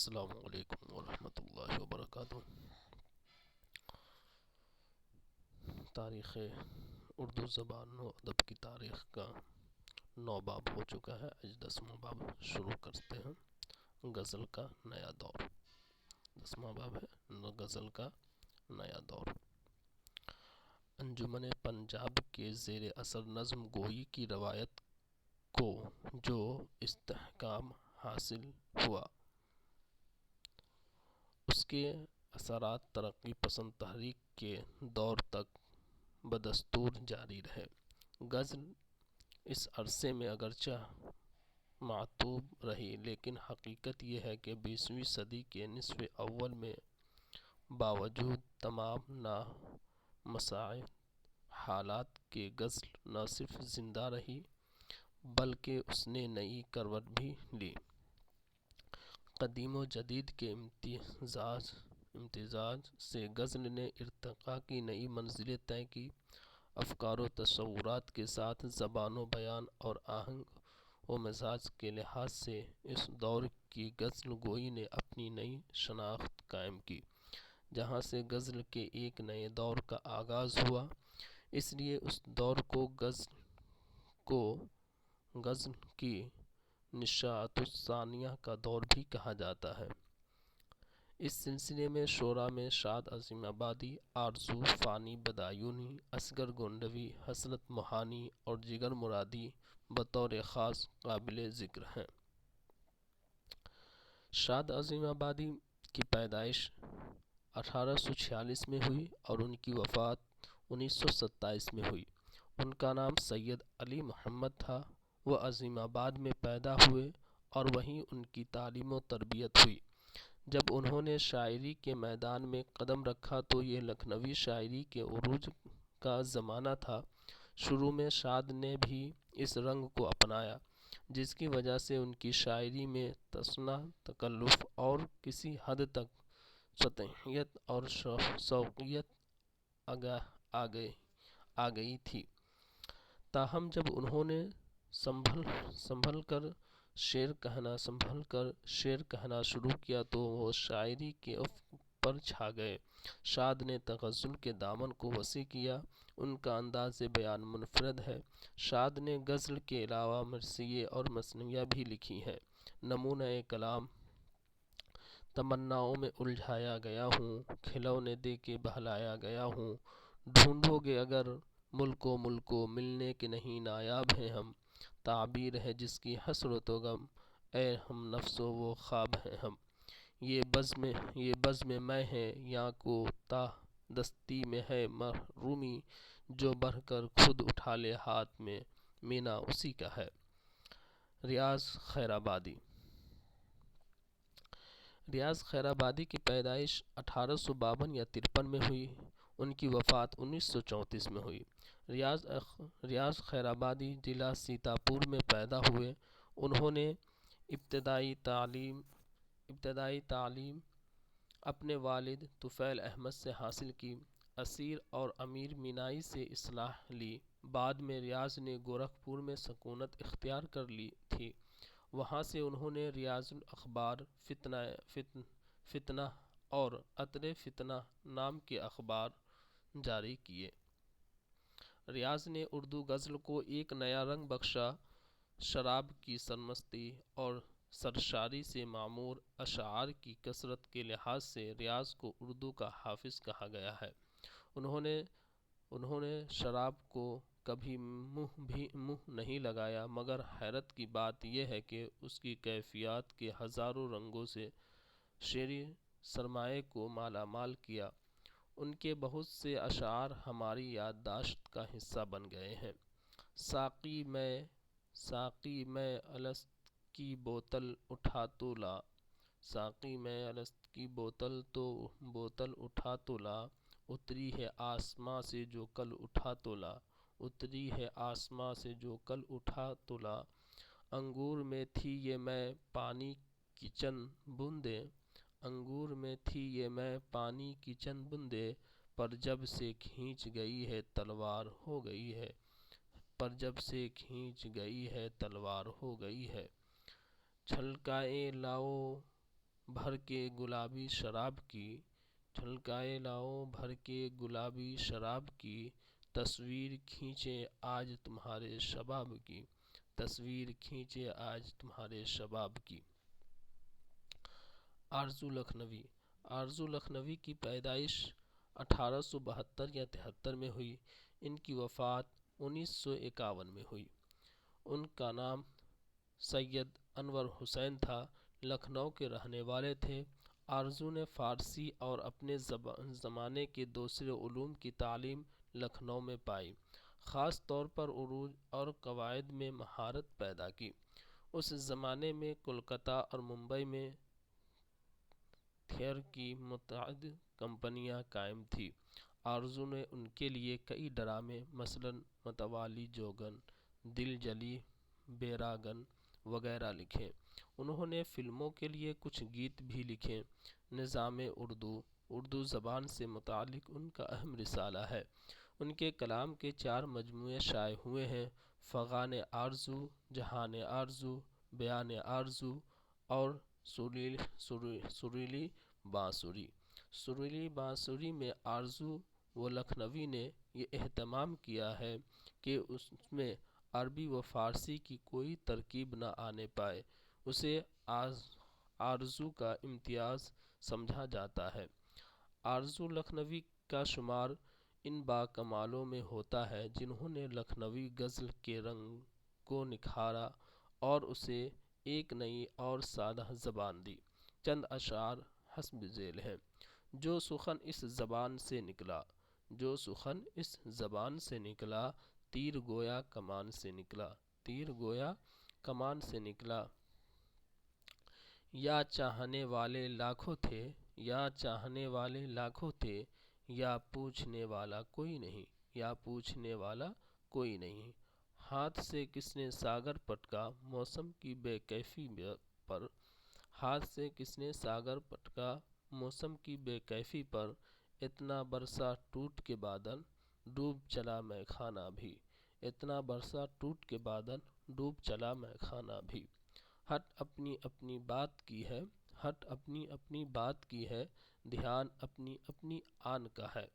السلام علیکم ورحمۃ اللہ وبرکاتہ۔ تاریخ اردو زبان و ادب کی تاریخ کا 9 باب ہو چکا ہے۔ آج 10واں باب شروع کرتے ہیں۔ غزل کا نیا دور، 10واں باب ہے غزل کا نیا دور۔ انجمن پنجاب کے زیر اثر نظم گوئی کی روایت کو جو استحکام حاصل ہوا، اس کے اثرات ترقی پسند تحریک کے دور تک بدستور جاری رہے۔ غزل اس عرصے میں اگرچہ معطوب رہی، لیکن حقیقت یہ ہے کہ 20ویں صدی کے نصف اول میں باوجود تمام نامساعد حالات کے غزل نہ صرف زندہ رہی بلکہ اس نے نئی کروٹ بھی لی۔ قدیم و جدید کے امتزاج سے غزل نے ارتقاء کی نئی منزلیں طے کی۔ افکار و تصورات کے ساتھ زبان و بیان اور آہنگ و مزاج کے لحاظ سے اس دور کی غزل گوئی نے اپنی نئی شناخت قائم کی۔ جہاں سے غزل کے ایک نئے دور کا آغاز ہوا، اس لیے اس دور کو غزل کی نشأۃ الثانیہ کا دور بھی کہا جاتا ہے۔ اس سلسلے میں شعراء میں شاد عظیم آبادی، آرزو فانی بادیونی، اصغر گونڈوی، حسرت موہانی اور جگر مرادی بطور خاص قابل ذکر ہیں۔ شاد عظیم آبادی کی پیدائش 1846 میں ہوئی اور ان کی وفات 1927 میں ہوئی۔ ان کا نام سید علی محمد تھا۔ وہ عظیم آباد میں پیدا ہوئے اور وہیں ان کی تعلیم و تربیت ہوئی۔ جب انہوں نے شاعری کے میدان میں قدم رکھا تو یہ لکھنوی شاعری کے عروج کا زمانہ تھا۔ شروع میں شاد نے بھی اس رنگ کو اپنایا، جس کی وجہ سے ان کی شاعری میں تصنع، تکلف اور کسی حد تک سطحیت اور شوقیت آ گئی تھی۔ تاہم جب انہوں نے سنبھل کر شعر کہنا شروع کیا تو وہ شاعری کے افق پر چھا گئے۔ شاد نے تغزل کے دامن کو وسیع کیا۔ ان کا انداز بیان منفرد ہے۔ شاد نے غزل کے علاوہ مرثیے اور مثنویاں بھی لکھی ہیں۔ نمونہ کلام: تمناؤں میں الجھایا گیا ہوں، کھلونے دے کے بہلایا گیا ہوں، ڈھونڈو گے اگر ملک و ملنے کے نہیں نایاب ہیں ہم، تعبیر ہے جس کی حسرت و غم، اے ہم نفس وہ خواب ہیں ہم، یہ بزم میں ہے یاں کو تاہ دستی میں ہے محرومی، جو بڑھ کر خود اٹھا لے ہاتھ میں مینا اسی کا ہے۔ ریاض خیر آبادی کی پیدائش 1852 یا 53 میں ہوئی۔ ان کی وفات 1934 میں ہوئی۔ ریاض خیر آبادی ضلع سیتاپور میں پیدا ہوئے۔ انہوں نے ابتدائی تعلیم اپنے والد طفیل احمد سے حاصل کی۔ اسیر اور امیر مینائی سے اصلاح لی۔ بعد میں ریاض نے گورکھپور میں سکونت اختیار کر لی تھی۔ وہاں سے انہوں نے ریاض الاخبار، فتنہ اور عطر فتنہ نام کے اخبار جاری کیے۔ ریاض نے اردو غزل کو ایک نیا رنگ بخشا۔ شراب کی سرمستی اور سرشاری سے معمور اشعار کی کثرت کے لحاظ سے ریاض کو اردو کا حافظ کہا گیا ہے۔ انہوں نے شراب کو کبھی منہ نہیں لگایا، مگر حیرت کی بات یہ ہے کہ اس کی کیفیت کے ہزاروں رنگوں سے شعری سرمایہ کو مالا مال کیا۔ ان کے بہت سے اشعار ہماری یادداشت کا حصہ بن گئے ہیں۔ ساقی میں الست کی بوتل اٹھا تو لا، ساقی میں الست کی بوتل اٹھا تو لا، اتری ہے آسماں سے جو کل اٹھا تو لا، اتری ہے آسماں سے جو کل اٹھا تو لا، انگور میں تھی یہ میں پانی کی چند بوندیں، انگور میں تھی یہ میں پانی کی چند بوندیں، پر جب سے کھینچ گئی ہے تلوار ہو گئی ہے، پر جب سے کھینچ گئی ہے تلوار ہو گئی ہے، چھلکائے لاؤ بھر کے گلابی شراب کی، چھلکائے لاؤ بھر کے گلابی شراب کی، تصویر کھینچے آج تمہارے شباب کی، تصویر کھینچے آج تمہارے شباب کی۔ آرزو لکھنوی۔ آرزو لکھنوی کی پیدائش 1872 یا 73 میں ہوئی۔ ان کی وفات 1951 میں ہوئی۔ ان کا نام سید انور حسین تھا، لکھنؤ کے رہنے والے تھے۔ آرزو نے فارسی اور اپنے زمانے کے دوسرے علوم کی تعلیم لکھنؤ میں پائی، خاص طور پر عروض اور قواعد میں مہارت پیدا کی۔ اس زمانے میں کولکتہ اور ممبئی میں تھیٹر کی متعدد کمپنیاں قائم تھیں۔ آرزو نے ان کے لیے کئی ڈرامے مثلاً متوالی جوگن، دل جلی بیراگن وغیرہ لکھے۔ انہوں نے فلموں کے لیے کچھ گیت بھی لکھے۔ نظام اردو زبان سے متعلق ان کا اہم رسالہ ہے۔ ان کے کلام کے 4 مجموعے شائع ہوئے ہیں: فغان آرزو، جہان آرزو، بیان آرزو اور سریلی بانسری۔ سریلی بانسری میں آرزو و لکھنوی نے یہ اہتمام کیا ہے کہ اس میں عربی و فارسی کی کوئی ترکیب نہ آنے پائے، اسے آرزو کا امتیاز سمجھا جاتا ہے۔ آرزو لکھنوی کا شمار ان باکمالوں میں ہوتا ہے جنہوں نے لکھنوی غزل کے رنگ کو نکھارا اور اسے ایک نئی اور سادہ زبان دی۔ چند اشعار حسب ذیل ہیں: جو سخن اس زبان سے نکلا، جو سخن اس زبان سے نکلا، تیر گویا کمان سے نکلا، تیر گویا کمان سے نکلا۔ یا چاہنے والے لاکھوں تھے، یا چاہنے والے لاکھوں تھے، یا پوچھنے والا کوئی نہیں، یا پوچھنے والا کوئی نہیں۔ ہاتھ سے کس نے ساغر پٹکا موسم کی بے کیفی پر، ہاتھ سے کس نے ساغر پٹکا موسم کی بے کیفی پر، اتنا برسا ٹوٹ کے بادل ڈوب چلا مے خانہ بھی، اتنا برسا ٹوٹ کے بادل ڈوب چلا مے خانہ بھی۔ ہٹ اپنی اپنی بات کی ہے، ہٹ اپنی اپنی بات کی ہے، دھیان اپنی اپنی آن کا ہے۔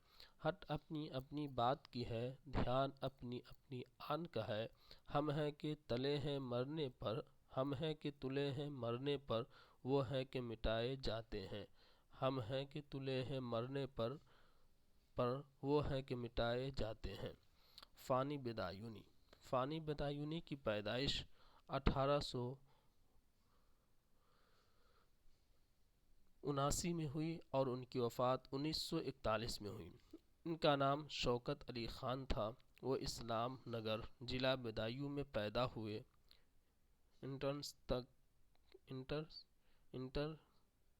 ہٹ اپنی اپنی بات کی ہے، دھیان اپنی اپنی آن کا ہے۔ ہم ہیں کہ تلے ہیں مرنے پر، ہم ہیں کہ تلے ہیں مرنے پر، وہ ہیں کہ مٹائے جاتے ہیں۔ ہم ہیں کہ تلے ہیں مرنے پر، وہ ہیں کہ مٹائے جاتے ہیں۔ فانی بدایونی۔ فانی بدایونی کی پیدائش 1879 میں ہوئی اور ان کی وفات 1941 میں ہوئی۔ ان کا نام شوکت علی خان تھا۔ وہ اسلام نگر ضلع بدایوں میں پیدا ہوئے۔ انٹر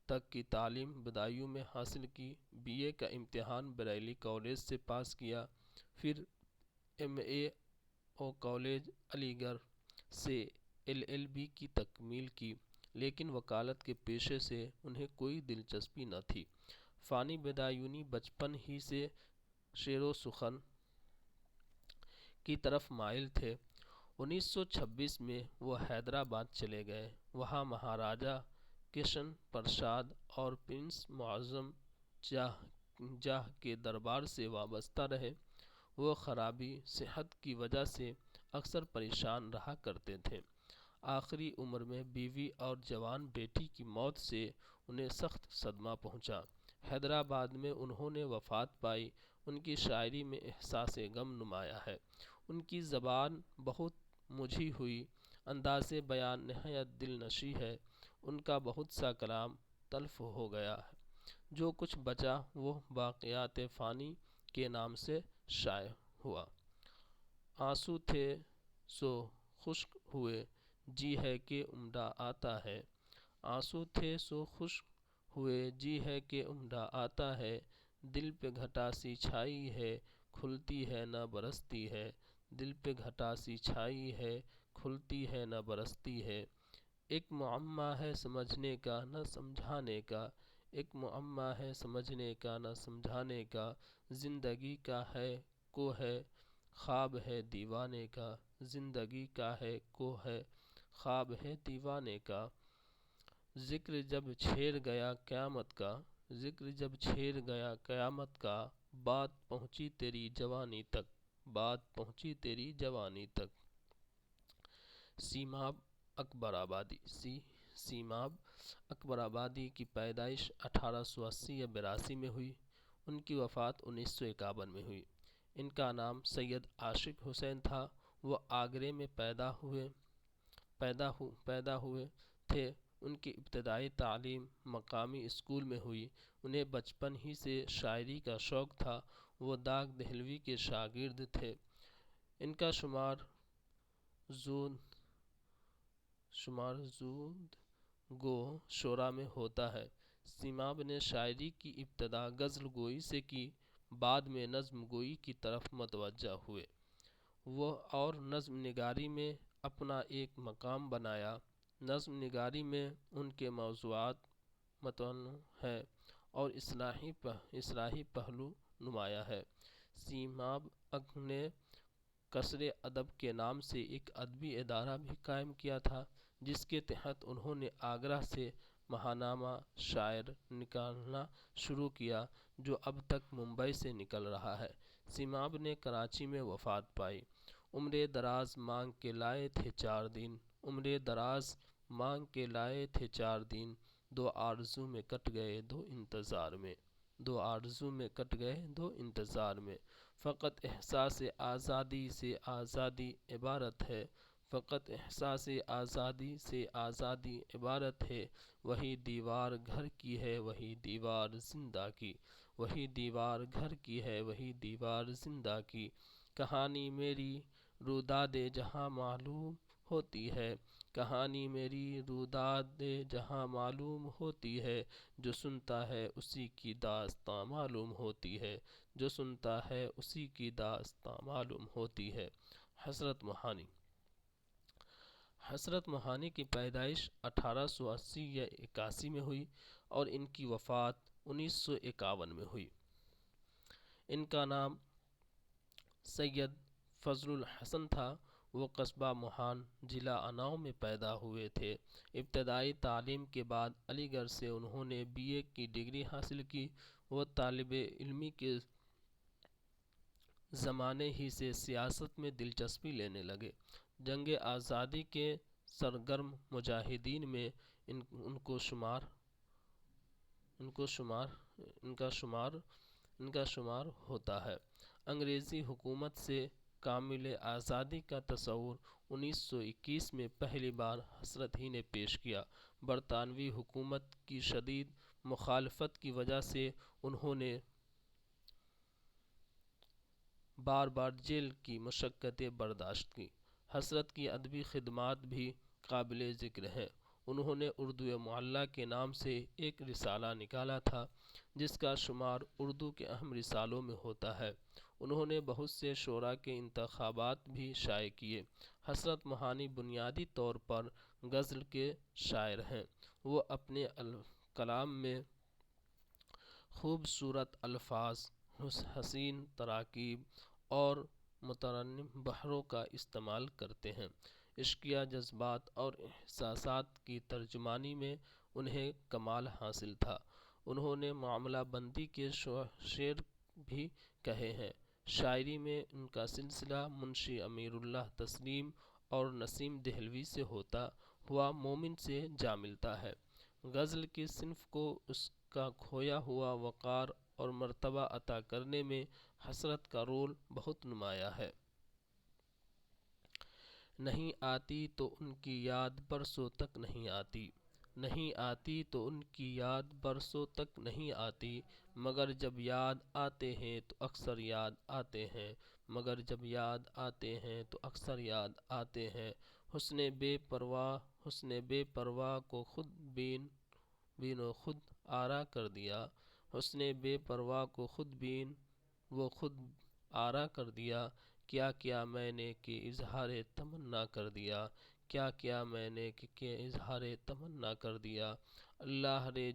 تک کی تعلیم بدایوں میں حاصل کی۔ بی اے کا امتحان بریلی کالج سے پاس کیا، پھر ایم اے کالج علی گڑھ سے LLB کی تکمیل کی، لیکن وکالت کے پیشے سے انہیں کوئی دلچسپی نہ تھی۔ فانی بدایونی بچپن ہی سے شعر و سخن کی طرف مائل تھے۔ 1926 میں وہ حیدرآباد چلے گئے۔ وہاں مہاراجا کرشن پرساد اور پرنس معظم جاہ کے دربار سے وابستہ رہے۔ وہ خرابی صحت کی وجہ سے اکثر پریشان رہا کرتے تھے۔ آخری عمر میں بیوی اور جوان بیٹی کی موت سے انہیں سخت صدمہ پہنچا۔ حیدرآباد میں انہوں نے وفات پائی۔ ان کی شاعری میں احساس غم نمایاں ہے۔ ان کی زبان بہت مجھی ہوئی، انداز بیان نہایت دل نشیں ہے۔ ان کا بہت سا کلام تلف ہو گیا ہے۔ جو کچھ بچا وہ باقیات فانی کے نام سے شائع ہوا۔ آنسو تھے سو خشک ہوئے، جی ہے کہ امڈا آتا ہے۔ آنسو تھے سو خشک ہوئے، جی ہے کہ امڈا آتا ہے۔ دل پہ گھٹا سی چھائی ہے، کھلتی ہے نہ برستی ہے۔ دل پہ گھٹا سی چھائی ہے، کھلتی ہے نہ برستی ہے۔ ایک معمہ ہے سمجھنے کا نہ سمجھانے کا، ایک معمہ ہے سمجھنے کا نہ سمجھانے کا۔ زندگی کا ہے کو ہے، خواب ہے دیوانے کا۔ زندگی کا ہے کو ہے، خواب ہے دیوانے کا۔ ذکر جب چھیڑ گیا قیامت کا، ذکر جب چھیڑ گیا قیامت کا، بات پہنچی تیری جوانی تک، بات پہنچی تیری جوانی تک۔ سیماب اکبر آبادی سیماب اکبر آبادی کی پیدائش 1880 یا 82 میں ہوئی، ان کی وفات 1951 میں ہوئی۔ ان کا نام سید عاشق حسین تھا۔ وہ آگرے میں پیدا ہوئے تھے۔ ان کی ابتدائی تعلیم مقامی اسکول میں ہوئی۔ انہیں بچپن ہی سے شاعری کا شوق تھا۔ وہ داغ دہلوی کے شاگرد تھے۔ ان کا شمار زود گو شعراء میں ہوتا ہے۔ سیماب نے شاعری کی ابتدا غزل گوئی سے کی، بعد میں نظم گوئی کی طرف متوجہ ہوئے۔ وہ اور نظم نگاری میں اپنا ایک مقام بنایا۔ نظم نگاری میں ان کے موضوعات متنوع ہیں اور اصلاحی پہلو نمایاں ہے۔ سیماب نے قصر ادب کے نام سے ایک ادبی ادارہ بھی قائم کیا تھا، جس کے تحت انہوں نے آگرہ سے ماہنامہ شاعر نکالنا شروع کیا، جو اب تک ممبئی سے نکل رہا ہے۔ سیماب نے کراچی میں وفات پائی۔ عمر دراز مانگ کے لائے تھے 4 دن، عمر دراز مانگ کے لائے تھے 4 دن، 2 آرزو میں کٹ گئے 2 انتظار میں، 2 آرزو میں کٹ گئے 2 انتظار میں۔ فقط احساس آزادی سے آزادی عبارت ہے، فقط احساس آزادی سے آزادی عبارت ہے، وہی دیوار گھر کی ہے وہی دیوار زندہ کی، وہی دیوار گھر کی ہے وہی دیوار زندہ کی۔ کہانی میری روداد جہاں معلوم ہوتی ہے، کہانی میری روداد جہاں معلوم ہوتی ہے، جو سنتا ہے اسی کی داستاں معلوم ہوتی ہے، جو سنتا ہے اسی کی داستاں معلوم ہوتی ہے۔ حسرت موہانی حسرت موہانی کی پیدائش 1880 یا 81 میں ہوئی اور ان کی وفات 1951 میں ہوئی۔ ان کا نام سید فضل الحسن تھا۔ وہ قصبہ موہان ضلع اناؤ میں پیدا ہوئے تھے۔ ابتدائی تعلیم کے بعد علی گڑھ سے انہوں نے BA کی ڈگری حاصل کی۔ وہ طالب علمی کے زمانے ہی سے سیاست میں دلچسپی لینے لگے۔ جنگ آزادی کے سرگرم مجاہدین میں ان کا شمار ہوتا ہے۔ انگریزی حکومت سے کامل آزادی کا تصور 1921 میں پہلی بار حسرت ہی نے پیش کیا۔ برطانوی حکومت کی شدید مخالفت کی وجہ سے انہوں نے بار بار جیل کی مشقتیں برداشت کی۔ حسرت کی ادبی خدمات بھی قابل ذکر ہیں۔ انہوں نے اردو معلیٰ کے نام سے ایک رسالہ نکالا تھا، جس کا شمار اردو کے اہم رسالوں میں ہوتا ہے۔ انہوں نے بہت سے شعراء کے انتخابات بھی شائع کیے۔ حسرت موہانی بنیادی طور پر غزل کے شاعر ہیں۔ وہ اپنے کلام میں خوبصورت الفاظ، حسین تراکیب اور مترنم بحروں کا استعمال کرتے ہیں۔ عشقیہ جذبات اور احساسات کی ترجمانی میں انہیں کمال حاصل تھا۔ انہوں نے معاملہ بندی کے شعر بھی کہے ہیں۔ شاعری میں ان کا سلسلہ منشی امیر اللہ تسلیم اور نسیم دہلوی سے ہوتا ہوا مومن سے جا ملتا ہے۔ غزل کی صنف کو اس کا کھویا ہوا وقار اور مرتبہ عطا کرنے میں حسرت کا رول بہت نمایاں ہے۔ نہیں آتی تو ان کی یاد برسوں تک نہیں آتی، نہیں آتی تو ان کی یاد برسوں تک نہیں آتی، مگر جب یاد آتے ہیں تو اکثر یاد آتے ہیں، مگر جب یاد آتے ہیں تو اکثر یاد آتے ہیں۔ حسن بے پرواہ کو خود بین و خود آرا کر دیا، حسن بے پرواہ کو خود بین و خود آرا کر دیا، کیا کیا میں نے کہ اظہار تمنا کر دیا، کیا کیا میں نے کہ اظہار تمنا کر دیا۔ اللہ رے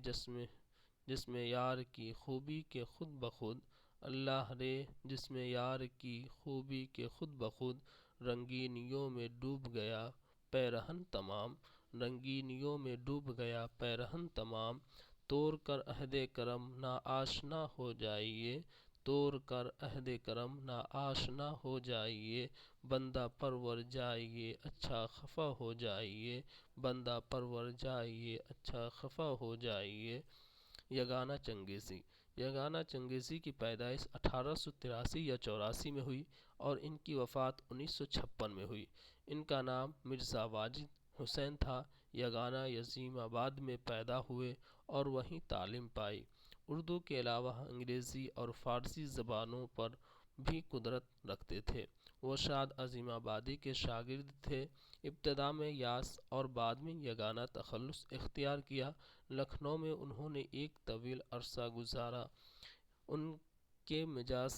جس میں یار کی خوبی کے خود بخود، اللہ رے جس میں یار کی خوبی کے خود بخود، رنگینیوں میں ڈوب گیا پیرہن تمام، رنگینیوں میں ڈوب گیا پیرہن تمام، توڑ کر عہد کرم نا آشنا ہو جائیے، توڑ کر عہد کرم نا آشنا ہو جائیے، بندہ پرور جائیے اچھا خفا ہو جائیے، بندہ پرور جائیے اچھا خفا ہو جائیے۔ یگانہ چنگیزی۔ یگانہ چنگیزی کی پیدائش 1883 یا 84 میں ہوئی اور ان کی وفات 1956 میں ہوئی۔ ان کا نام مرزا واجد حسین تھا۔ یگانہ عظیم آباد میں پیدا ہوئے اور وہیں تعلیم پائی۔ اردو کے علاوہ انگریزی اور فارسی زبانوں پر بھی قدرت رکھتے تھے۔ وہ شاد عظیم آبادی کے شاگرد تھے۔ ابتدا میں یاس اور بعد میں یگانہ تخلص اختیار کیا۔ لکھنؤ میں انہوں نے ایک طویل عرصہ گزارا۔ ان کے مزاج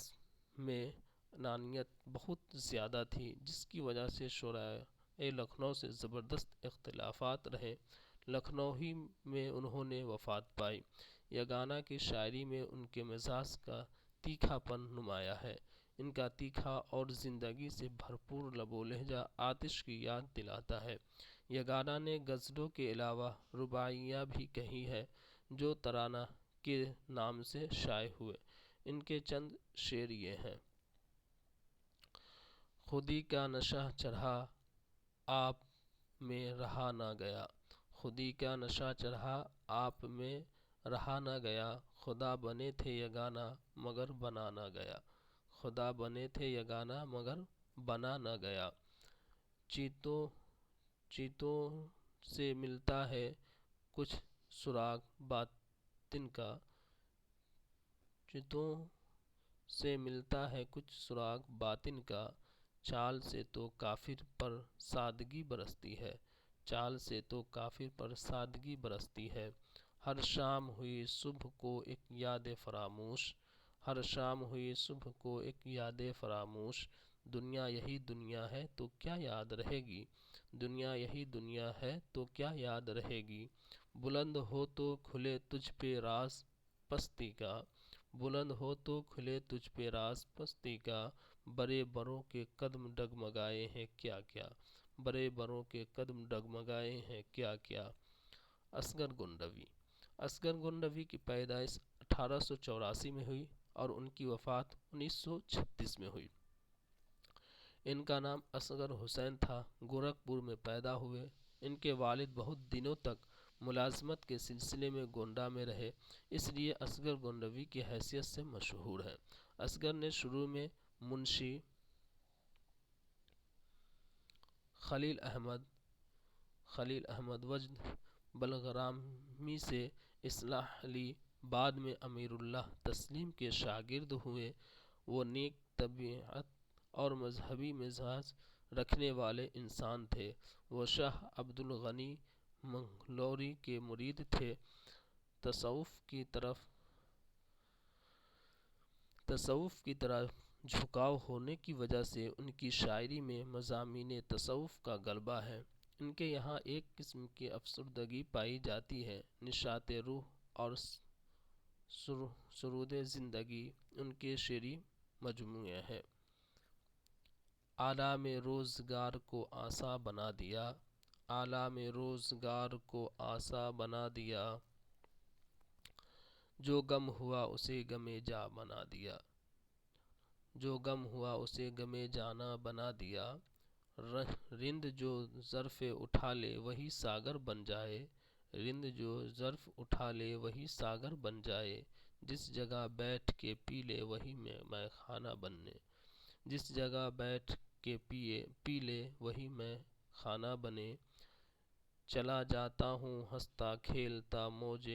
میں انانیت بہت زیادہ تھی، جس کی وجہ سے شعراء لکھنؤ سے زبردست اختلافات رہے۔ لکھنؤ ہی میں انہوں نے وفات پائی۔ یگانہ کی شاعری میں ان کے مزاج کا تیکھا پن نمایاں ہے۔ ان کا تیکھا اور زندگی سے بھرپور لب و لہجہ آتش کی یاد دلاتا ہے۔ یگانہ نے غزلوں کے علاوہ رباعیاں بھی کہی ہیں، جو ترانہ کے نام سے شائع ہوئے۔ ان کے چند شعر یہ ہیں: خودی کا نشہ چڑھا آپ میں رہا نہ گیا، خودی کا نشہ چڑھا آپ میں رہا نہ گیا، خدا بنے تھے یگانہ مگر بنا نہ گیا، خدا بنے تھے یگانہ مگر بنا نہ گیا۔ چیتوں سے ملتا ہے کچھ سراغ باطن کا، چیتوں سے ملتا ہے کچھ سراغ باطن کا، چال سے تو کافر پر سادگی برستی ہے، چال سے تو کافر پر سادگی برستی ہے۔ ہر شام ہوئی صبح کو ایک یاد فراموش، ہر شام ہوئی صبح کو ایک یاد فراموش، دنیا یہی دنیا ہے تو کیا یاد رہے گی، دنیا یہی دنیا ہے تو کیا یاد رہے گی۔ بلند ہو تو کھلے تجھ پہ راز پستی کا، بلند ہو تو کھلے تجھ پہ راز پستی کا، بڑے بڑوں کے قدم ڈگمگائے ہیں کیا کیا، بڑے بڑوں کے قدم ڈگمگائے ہیں کیا کیا۔ اصغر گنڈوی۔ اصغر گنڈوی کی پیدائش 1884 میں ہوئی اور ان کی وفات 1936 میں ہوئی۔ ان کا نام اصغر حسین تھا۔ گورکھپور میں پیدا ہوئے۔ ان کے والد بہت دنوں تک ملازمت کے سلسلے میں گونڈہ میں رہے، اس لیے اصغر گنڈوی کی حیثیت سے مشہور ہیں۔ اصغر نے شروع میں منشی خلیل احمد وجد بلغرامی سے اصلاح لی، بعد میں امیر اللہ تسلیم کے شاگرد ہوئے۔ وہ نیک طبیعت اور مذہبی مزاج رکھنے والے انسان تھے۔ وہ شاہ عبد الغنی منگلوری کے مرید تھے۔ تصوف کی طرف جھکاؤ ہونے کی وجہ سے ان کی شاعری میں مضامین تصوف کا غلبہ ہے۔ ان کے یہاں ایک قسم کی افسردگی پائی جاتی ہے۔ نشاط روح اور سرود زندگی ان کے شعری مجموعے ہیں۔ آلام روزگار کو آساں بنا دیا، آلام روزگار کو آساں بنا دیا، جو غم ہوا اسے غم جاں بنا دیا، جو غم ہوا اسے غم جانا بنا دیا۔ رند جو ظرف اٹھا لے وہی ساغر بن جائے، رند جو ظرف اٹھا لے وہی ساغر بن جائے، جس جگہ بیٹھ کے پی لے وہی مے خانہ بنے، جس جگہ بیٹھ کے پی لے وہی مے خانہ بنے۔ چلا جاتا ہوں ہنستا کھیلتا موج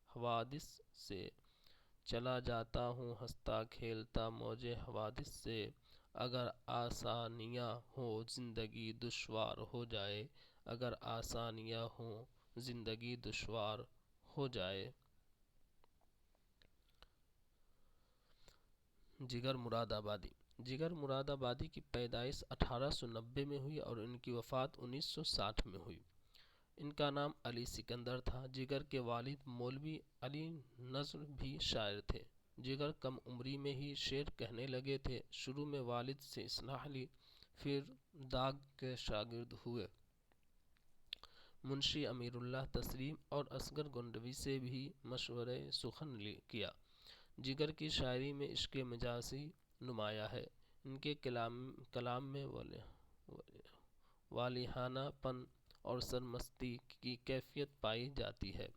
حوادث سے، چلا جاتا ہوں ہنستا کھیلتا موج حوادث سے، اگر آسانیاں ہوں زندگی دشوار ہو جائے، اگر آسانیاں ہوں زندگی دشوار ہو جائے۔ جگر مراد آبادی۔ جگر مراد آبادی کی پیدائش 1890 میں ہوئی اور ان کی وفات 1960 میں ہوئی۔ ان کا نام علی سکندر تھا۔ جگر کے والد مولوی علی نذر بھی شاعر تھے۔ جگر کم عمری میں ہی شعر کہنے لگے تھے۔ شروع میں والد سے اصلاح لی، پھر داغ کے شاگرد ہوئے۔ منشی امیر اللہ تسلیم اور اصغر گنڈوی سے بھی مشورہ سخن کیا۔ جگر کی شاعری میں عشق مجازی نمایاں ہے۔ ان کے کلام میں والہانہ پن اور سرمستی کی کیفیت پائی جاتی ہے۔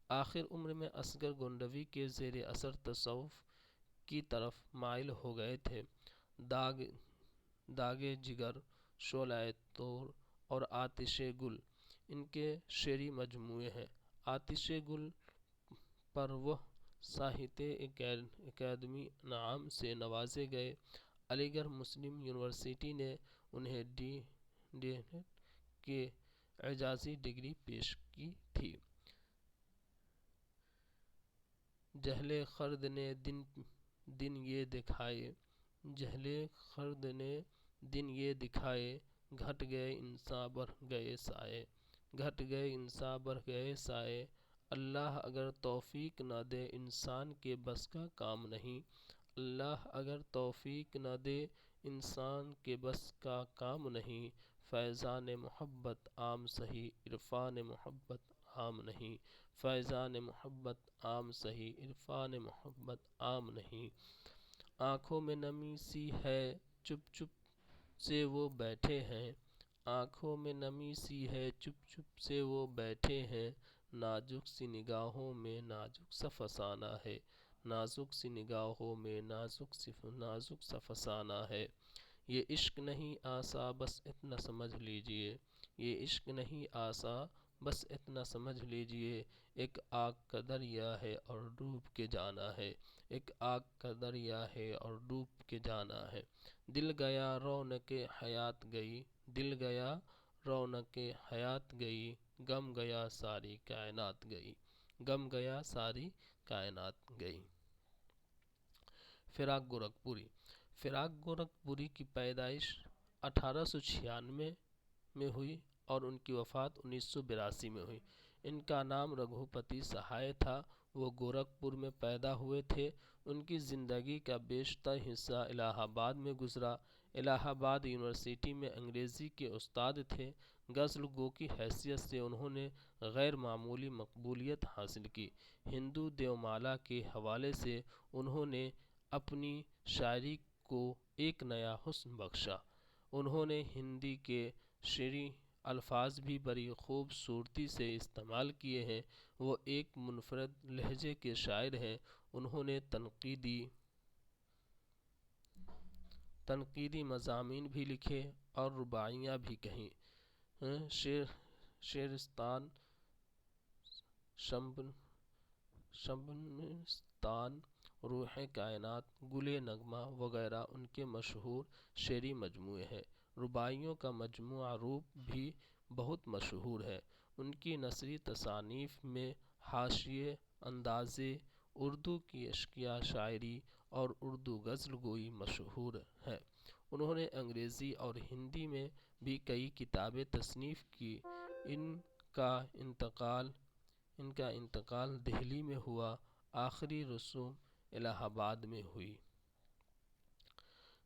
آخر عمر میں اصغر گنڈوی کے زیر اثر تصوف کی طرف مائل ہو گئے تھے۔ داغ جگر، شعلہ طور اور آتش گل ان کے شعری مجموعے ہیں۔ آتش گل پر وہ ساہتیہ اکیڈمی انعام سے نوازے گئے۔ علی گڑھ مسلم یونیورسٹی نے انہیں ڈی.ایڈ کی اعزازی ڈگری پیش کی تھی۔ جہل خرد نے دن یہ دکھائے، جہل خرد نے دن یہ دکھائے، گھٹ گئے انساں بڑھ گئے سائے، گھٹ گئے انساں بڑھ گئے سائے۔ اللہ اگر توفیق نہ دے انسان کے بس کا کام نہیں، اللہ اگر توفیق نہ دے انسان کے بس کا کام نہیں۔ فیضان محبت عام سہی، عرفان محبت عام نہیں، فیضان محبت عام سہی، عرفان محبت عام نہیں۔ آنکھوں میں نمی سی ہے چپ چپ سے وہ بیٹھے ہیں، آنکھوں میں نمی سی ہے چپ چپ سے وہ بیٹھے ہیں، نازک سی نگاہوں میں نازک سا فسانہ ہے، نازک سی نگاہوں میں نازک سا فسانہ ہے۔ یہ عشق نہیں آسا بس اتنا سمجھ لیجئے، یہ عشق نہیں آسا بس اتنا سمجھ لیجئے، ایک آگ کا دریا ہے اور ڈوب کے جانا ہے، ایک آگ کا دریا ہے اور ڈوب کے جانا ہے۔ دل گیا رونق حیات گئی، دل گیا رونق حیات گئی، غم گیا ساری کائنات گئی، غم گیا ساری کائنات گئی۔ فراق گورکھپوری۔ فراق گورکھپوری کی پیدائش 1896 میں ہوئی اور ان کی وفات 1982 میں ہوئی۔ ان کا نام رگھوپتی سہائے تھا۔ وہ گورکھپور میں پیدا ہوئے تھے۔ ان کی زندگی کا بیشتر حصہ الہ آباد میں گزرا۔ الہ آباد یونیورسٹی میں انگریزی کے استاد تھے۔ غزل گو کی حیثیت سے انہوں نے غیر معمولی مقبولیت حاصل کی۔ ہندو دیومالا کے حوالے سے انہوں نے اپنی شاعری کو ایک نیا حسن بخشا۔ انہوں نے ہندی کے شعری الفاظ بھی بڑی خوبصورتی سے استعمال کیے ہیں۔ وہ ایک منفرد لہجے کے شاعر ہیں۔ انہوں نے تنقیدی مضامین بھی لکھے اور رباعیاں بھی کہیں۔ شعرستان، شبنستان، روح کائنات، گل نغمہ وغیرہ ان کے مشہور شعری مجموعے ہیں۔ رباعیوں کا مجموعہ روپ بھی بہت مشہور ہے۔ ان کی نثری تصانیف میں حاشیے، اندازے اردو کی اشکیا شاعری اور اردو غزل گوئی مشہور ہے۔ انہوں نے انگریزی اور ہندی میں بھی کئی کتابیں تصنیف کی۔ ان کا انتقال دہلی میں ہوا۔ آخری رسوم الہ آباد میں ہوئی۔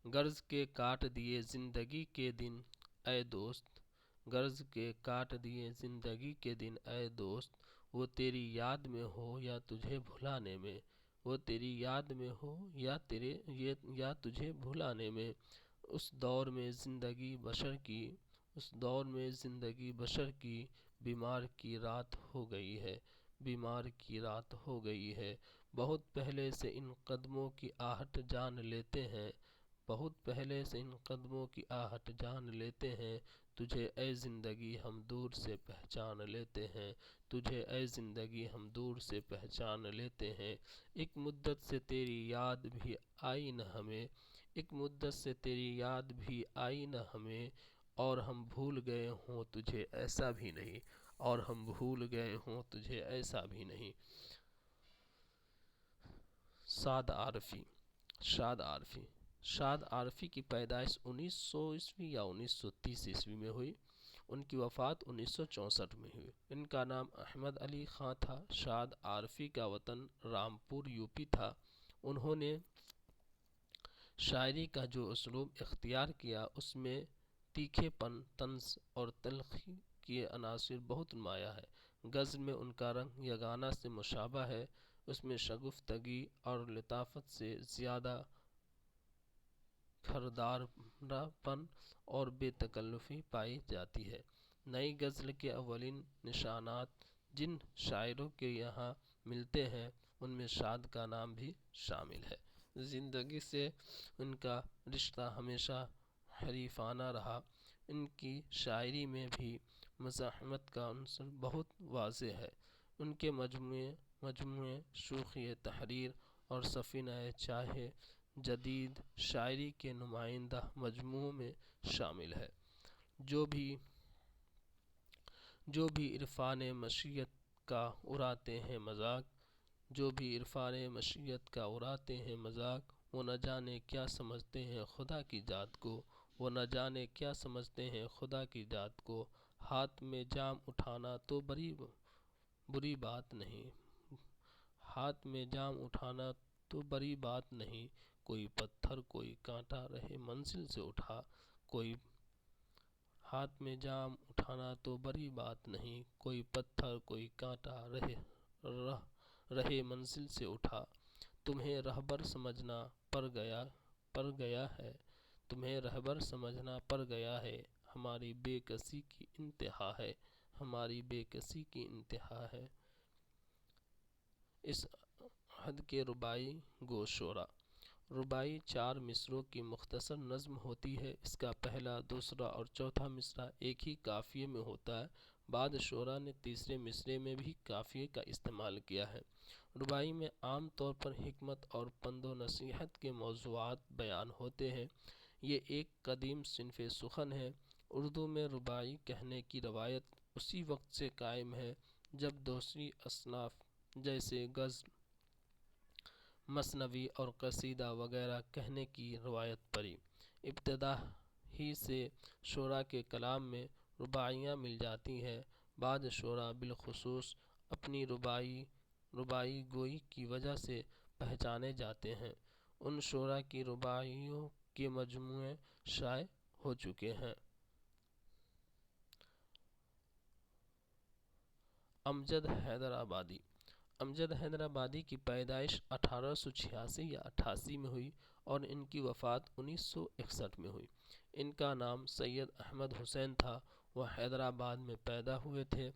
غرض کے کاٹ دیے زندگی کے دن اے دوست، غرض کے کاٹ دیے زندگی کے دن اے دوست، وہ تیری یاد میں ہو یا تجھے بھلانے میں، وہ تیری یاد میں ہو یا تجھے بھلانے میں۔ اس دور میں زندگی بشر کی بیمار کی رات ہو گئی ہے، بیمار کی رات ہو گئی ہے۔ بہت پہلے سے ان قدموں کی آہٹ جان لیتے ہیں، بہت پہلے سے ان قدموں کی آہٹ جان لیتے ہیں، تجھے اے زندگی ہم دور سے پہچان لیتے ہیں، تجھے اے زندگی ہم دور سے پہچان لیتے ہیں۔ ایک مدت سے تیری یاد بھی آئی نہ ہمیں، ایک مدت سے تیری یاد بھی آئی نہ ہمیں، اور ہم بھول گئے ہوں تجھے ایسا بھی نہیں، اور ہم بھول گئے ہوں تجھے ایسا بھی نہیں۔ شاد عارفی۔ شاد عارفی کی پیدائش 1900 یا 1930 میں ہوئی۔ ان کی وفات 1964 میں ہوئی۔ ان کا نام احمد علی خاں تھا۔ شاد عارفی کا وطن رامپور یوپی تھا۔ انہوں نے شاعری کا جو اسلوب اختیار کیا اس میں تیکھے پن، طنز اور تلخی کے عناصر بہت نمایاں ہے۔ غزل میں ان کا رنگ یگانہ سے مشابہ ہے، اس میں شگفتگی اور لطافت سے زیادہ کھردارا پن اور بے تکلفی پائی جاتی ہے۔ نئی غزل کے اولین نشانات جن شاعروں کے یہاں ملتے ہیں ان میں شاد کا نام بھی شامل ہے۔ زندگی سے ان کا رشتہ ہمیشہ حریفانہ رہا۔ ان کی شاعری میں بھی مزاحمت کا عنصر بہت واضح ہے۔ ان کے مجموعے شوخی تحریر اور سفینہ چاہ جدید شاعری کے نمائندہ مجموعوں میں شامل ہے۔ جو بھی عرفان مشیت کا اڑاتے ہیں مذاق، وہ نہ جانے کیا سمجھتے ہیں خدا کی ذات کو، ہاتھ میں جام اٹھانا تو بری بات نہیں، کوئی پتھر کوئی کانٹا رہے منزل سے اٹھا، ہاتھ میں جام اٹھانا تو بری بات نہیں، کوئی پتھر کوئی کانٹا رہے منزل سے اٹھا، تمہیں رہبر سمجھنا پڑ گیا ہے، ہماری بے کسی کی انتہا ہے۔ اس حد کے رباعی گو شعرا۔ رباعی 4 مصرعوں کی مختصر نظم ہوتی ہے۔ اس کا پہلا، دوسرا اور چوتھا مصرع ایک ہی قافیے میں ہوتا ہے۔ بعض شعراء نے تیسرے مصرعے میں بھی قافیے کا استعمال کیا ہے۔ رباعی میں عام طور پر حکمت اور پند و نصیحت کے موضوعات بیان ہوتے ہیں۔ یہ ایک قدیم صنف سخن ہے۔ اردو میں رباعی کہنے کی روایت اسی وقت سے قائم ہے جب دوسری اصناف جیسے غزل، مثنوی اور قصیدہ وغیرہ کہنے کی روایت پڑی۔ ابتدا ہی سے شعراء کے کلام میں رباعیاں مل جاتی ہیں۔ بعض شعراء بالخصوص اپنی رباعی گوئی کی وجہ سے پہچانے جاتے ہیں۔ ان شعراء کی رباعیوں کے مجموعے شائع ہو چکے ہیں۔ امجد حیدرآبادی کی پیدائش 1886 یا 88 میں ہوئی اور ان کی وفات 1961 میں ہوئی۔ ان کا نام سید احمد حسین تھا۔ وہ حیدرآباد میں پیدا ہوئے تھے۔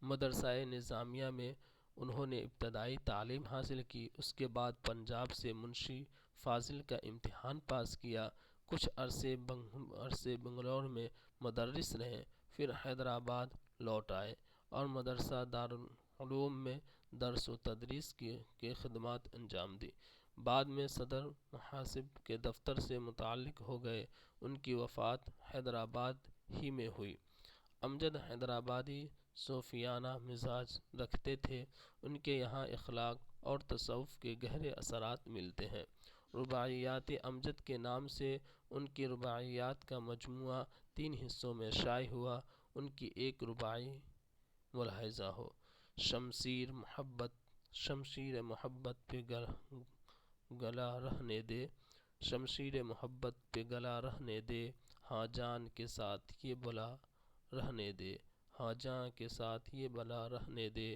مدرسہ نظامیہ میں انہوں نے ابتدائی تعلیم حاصل کی۔ اس کے بعد پنجاب سے منشی فاضل کا امتحان پاس کیا۔ کچھ عرصے بنگلور میں مدرس رہے، پھر حیدرآباد لوٹ آئے اور مدرسہ دارالعلوم میں درس و تدریس کی خدمات انجام دی۔ بعد میں صدر محاسب کے دفتر سے متعلق ہو گئے۔ ان کی وفات حیدرآباد ہی میں ہوئی۔ امجد حیدرآبادی صوفیانہ مزاج رکھتے تھے۔ ان کے یہاں اخلاق اور تصوف کے گہرے اثرات ملتے ہیں۔ رباعیات امجد کے نام سے ان کی رباعیات کا مجموعہ 3 حصوں میں شائع ہوا۔ ان کی ایک رباعی ملاحظہ ہو: شمشیر محبت پہ گلا رہنے دے، ہاں جان کے ساتھ یہ بلا رہنے دے،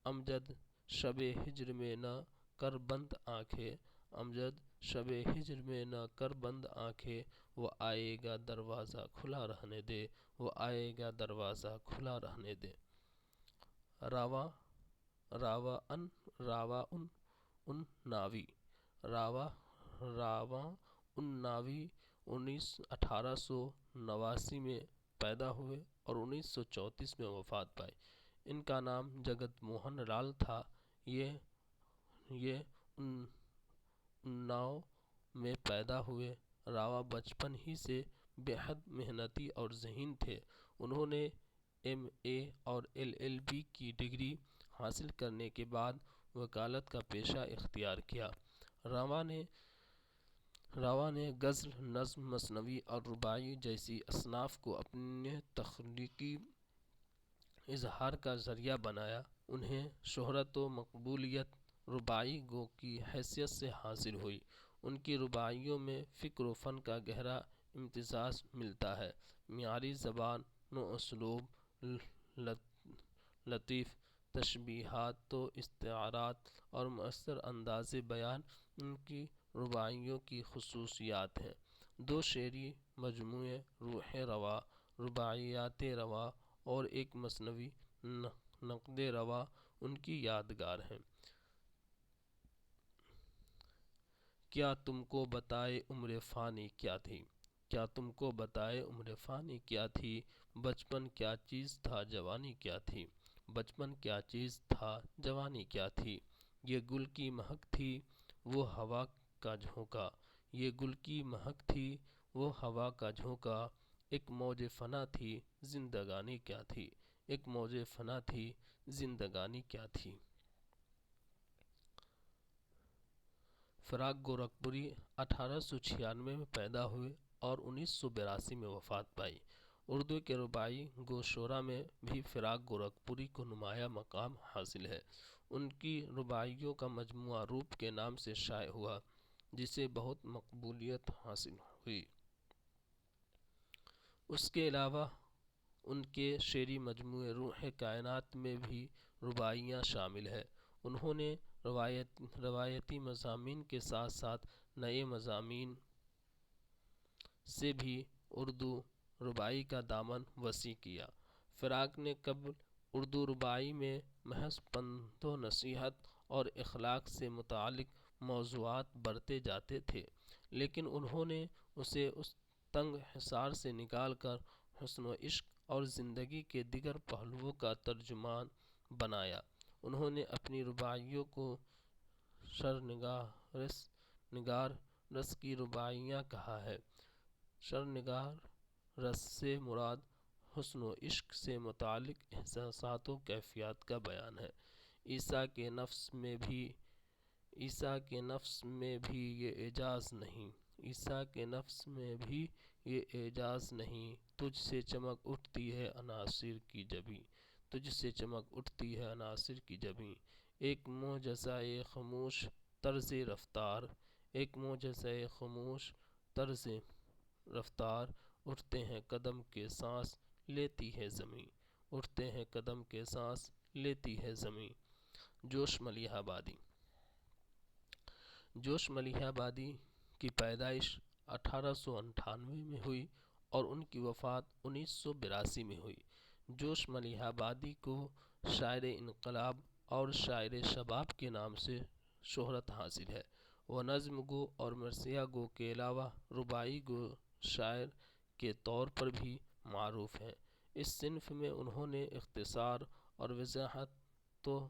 امجد شب ہجر میں نہ کر بند آنکھیں، وہ آئے گا دروازہ کھلا رہنے دے۔ راواں الناوی 1889 میں پیدا ہوئے اور 1934 میں وفات پائی۔ ان کا نام جگت موہن لال تھا۔ یہ اناؤ میں پیدا ہوئے۔ راواں بچپن ہی سے بے حد محنتی اور ذہین تھے۔ انہوں نے ایم.اے اور ایل.ایل.بی کی ڈگری حاصل کرنے کے بعد وکالت کا پیشہ اختیار کیا۔ راواں نے غزل، نظم، مثنوی اور رباعی جیسی اصناف کو اپنے تخلیقی اظہار کا ذریعہ بنایا۔ انہیں شہرت و مقبولیت رباعی گو کی حیثیت سے حاصل ہوئی۔ ان کی رباعیوں میں فکر و فن کا گہرا امتزاج ملتا ہے۔ معیاری زبان، و اسلوب لطیف تشبیہات و استعارات اور مؤثر انداز بیان ان کی رباعیوں کی خصوصیات ہیں۔ دو شعری مجموعے روح رواں، رباعیات رواں اور ایک مثنوی نقد رواں ان کی یادگار ہیں۔ کیا تم کو بتائے عمر فانی کیا تھی، کیا تم کو بتائے عمر فانی کیا تھی، بچپن کیا چیز تھا جوانی کیا تھی، بچپن کیا چیز تھا جوانی کیا تھی، یہ گل کی مہک تھی وہ ہوا کا جھونکا، یہ گل کی مہک تھی وہ ہوا کا جھونکا، ایک موج فنا تھی زندگانی کیا تھی، ایک موج فنا تھی زندگانی کیا تھی۔ فراق گورکھپوری 1896 میں پیدا ہوئے اور 1982 میں وفات پائی۔ اردو کے رباعی گو شعراء میں بھی فراق گورکھپوری کو نمایاں مقام حاصل ہے۔ ان کی رباعیوں کا مجموعہ روپ کے نام سے شائع ہوا جسے بہت مقبولیت حاصل ہوئی۔ اس کے علاوہ ان کے شعری مجموعے روح کائنات میں بھی رباعیاں شامل ہیں۔ انہوں نے روایتی مضامین کے ساتھ ساتھ نئے مضامین سے بھی اردو رباعی کا دامن وسیع کیا۔ فراق نے قبل اردو رباعی میں محض پند و نصیحت اور اخلاق سے متعلق موضوعات برتے جاتے تھے، لیکن انہوں نے اسے اس تنگ حصار سے نکال کر حسن و عشق اور زندگی کے دیگر پہلوؤں کا ترجمان بنایا۔ انہوں نے اپنی رباعیوں کو شرنگار رس کی رباعیاں کہا ہے۔ شرنگار رس سے مراد حسن و عشق سے متعلق احساسات و کیفیات کا بیان ہے۔ عیسیٰ کے نفس میں بھی یہ اعجاز نہیں، عیسیٰ کے نفس میں بھی یہ اعجاز نہیں، تجھ سے چمک اٹھتی ہے عناصر کی جبیں، تجھ سے چمک اٹھتی ہے عناصر کی جبیں، ایک معجزۂ خاموش طرز رفتار، ایک معجزۂ خاموش طرز رفتار، اٹھتے ہیں قدم کے سانس لیتی ہے زمیں، اٹھتے ہیں قدم کے سانس لیتی ہے زمیں۔ جوش ملیح آبادی جوش ملیح آبادی کی پیدائش 1898 میں ہوئی اور ان کی وفات 1982 میں ہوئی۔ جوش ملیح آبادی کو شاعر انقلاب اور شاعر شباب کے نام سے شہرت حاصل ہے۔ وہ نظم گو اور مرثیہ گو کے علاوہ رباعی گو شاعر کے طور پر بھی معروف ہیں۔ اس صنف میں انہوں نے اختصار اور وضاحت و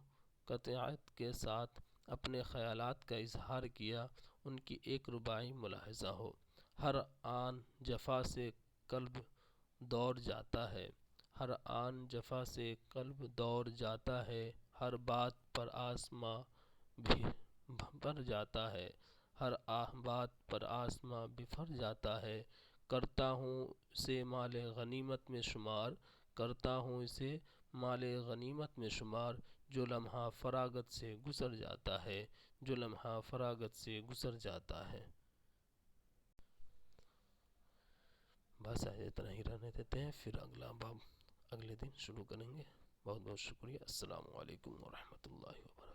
قطعیت کے ساتھ اپنے خیالات کا اظہار کیا۔ ان کی ایک رباعی ملاحظہ ہو: ہر آن جفا سے قلب دور جاتا ہے، ہر آن جفا سے قلب دور جاتا ہے، ہر بات پر آسماں بھر جاتا ہے، ہر بات پر آسماں بفر جاتا ہے، کرتا ہوں اسے مال غنیمت میں شمار، کرتا ہوں اسے مال غنیمت میں شمار، جو لمحہ فراغت سے گزر جاتا ہے، جو لمحہ فراغت سے گزر جاتا ہے۔ بس اتنا ہی رہنے دیتے ہیں، پھر اگلا باب اگلے دن شروع کریں گے۔ بہت بہت شکریہ۔ السلام علیکم ورحمۃ اللہ وبرکاتہ۔